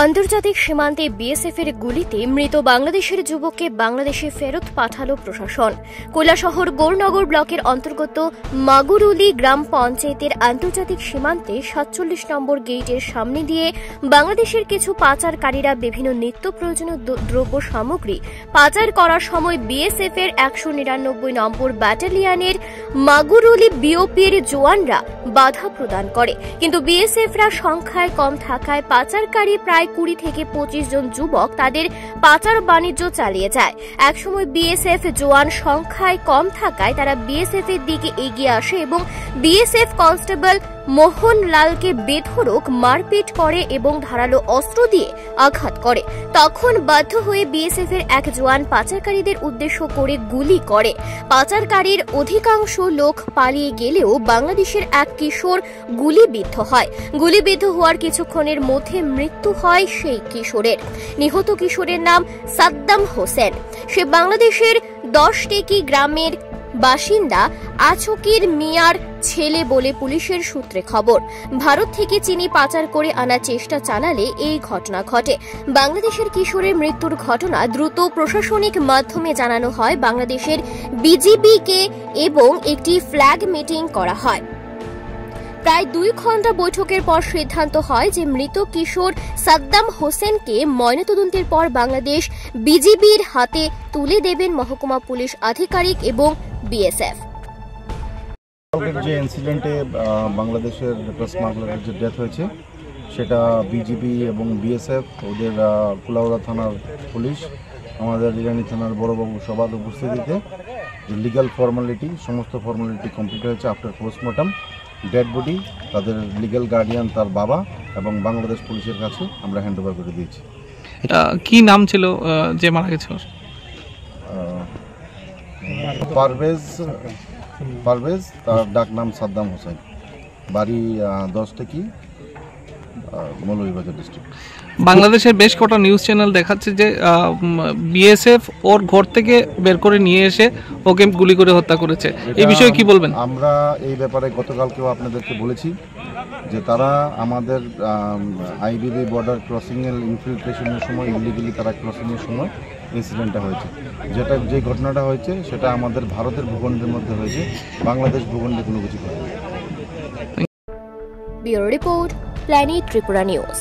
আন্তর্জাতিক সীমান্তে বিএসএফের গুলিতে মৃত বাংলাদেশের যুবককে বাংলাদেশে ফেরত পাঠালো প্রশাসন। কৈলাসহর গৌরনগর ব্লকের অন্তর্গত মাগুরুলি গ্রাম পঞ্চায়েতের আন্তর্জাতিক সীমান্তে ৪৭ নম্বর গেটের সামনে দিয়ে বাংলাদেশের কিছু পাচারকারীরা বিভিন্ন নিত্য প্রয়োজনীয় দ্রব্য সামগ্রী পাচার করার সময় বিএসএফের ১৯৯ নম্বর ব্যাটালিয়নের মাগুরুলি বিওপির জওয়ানরা বাধা প্রদান করে, কিন্তু বিএসএফরা সংখ্যায় কম থাকায় পাচারকারী প্রায় ২০ থেকে ২৫ জন যুবক তাদের পাচার বাণিজ্য চালিয়ে যায়। একসময় বিএসএফ জওয়ান সংখ্যায় কম থাকায় তারা বিএসএফ এর দিকে এগিয়ে আসে এবং বিএসএফ কনস্টেবল মোহনলালকে বেধড়ক মারপিট করে এবং ধারালো অস্ত্র দিয়ে আঘাত করে। তখন বাধ্য হয়ে বিএসএফ এর এক জওয়ান পাচারকারীদের উদ্দেশ্য করে গুলি করে। পাচারকারীর অধিকাংশ লোক পালিয়ে গেলেও বাংলাদেশের এক কিশোর গুলিবিদ্ধ হয়। গুলিবিদ্ধ হওয়ার কিছুক্ষণের মধ্যে মৃত্যু হয় সেই কিশোরের। নিহত কিশোরের নাম সাদ্দাম হোসেন। সে বাংলাদেশের ১০ টেকি গ্রামের বাসিন্দা আচকির মিয়ার ছেলে বলে পুলিশের সূত্রে খবর। ভারত থেকে চিনি পাচার করে আনার চেষ্টা চালালে এই ঘটনা ঘটে। বাংলাদেশের কিশোরের মৃত্যুর ঘটনা দ্রুত প্রশাসনিক মাধ্যমে জানানো হয় বাংলাদেশের বিজিবিকে এবং একটি ফ্ল্যাগ মিটিং করা হয়। প্রায় ২ ঘণ্টা বৈঠকের পর সিদ্ধান্ত হয় যে মৃত কিশোর সাদ্দাম হোসেনকে ময়নাতদন্তের পর বাংলাদেশ বিজিবির হাতে তুলে দেবেন মহকুমা পুলিশ আধিকারিক এবং বিএসএফ। যে ইনসিডেন্টে বাংলাদেশের স্মাগলারের যে ডেথ হয়েছে সেটা বিজিবি এবং বিএসএফ, ওদের কুলাউড়া থানার পুলিশ, আমাদের ইরানি থানার বড়বাবু সবার উপস্থিতিতে লিগ্যাল ফর্মালিটি সমস্ত ফর্মালিটি কমপ্লিট হয়েছে। আফটার পোস্টমর্টম ডেড বডি তাদের লিগ্যাল গার্ডিয়ান তার বাবা এবং বাংলাদেশ পুলিশের কাছে আমরা হ্যান্ড ওভার করে দিয়েছি। কি নাম ছিল যে মারা গেছে? পারভেজ, তার ডাক নাম সাদ্দাম হোসেন, বাড়ি ১০ টেকি, মৌলভীবাজার ডিস্ট্রিক্ট। বাংলাদেশের বেশ কটা নিউজ চ্যানেল দেখাচ্ছে যে বিএসএফ ওর ঘর থেকে বের করে নিয়ে এসে ওকে গুলি করে হত্যা করেছে। এই বিষয়ে কি বলবেন? আমরা এই ব্যাপারে গতকালকেও আপনাদেরকে বলেছি যে তারা আমাদের আইবিবি বর্ডার ক্রসিংয়ের ইনফিল্ট্রেশনের সময় ইলিগালি তারা ক্রসিংয়ের সময় ইনসিডেন্টটা হয়েছে। যে ঘটনাটা হয়েছে সেটা আমাদের ভারতের ভূখণ্ডের মধ্যে হয়েছে, বাংলাদেশ ভূখণ্ডে কোনো কিছু ঘটেনি। Bureau report, planet Tripura news.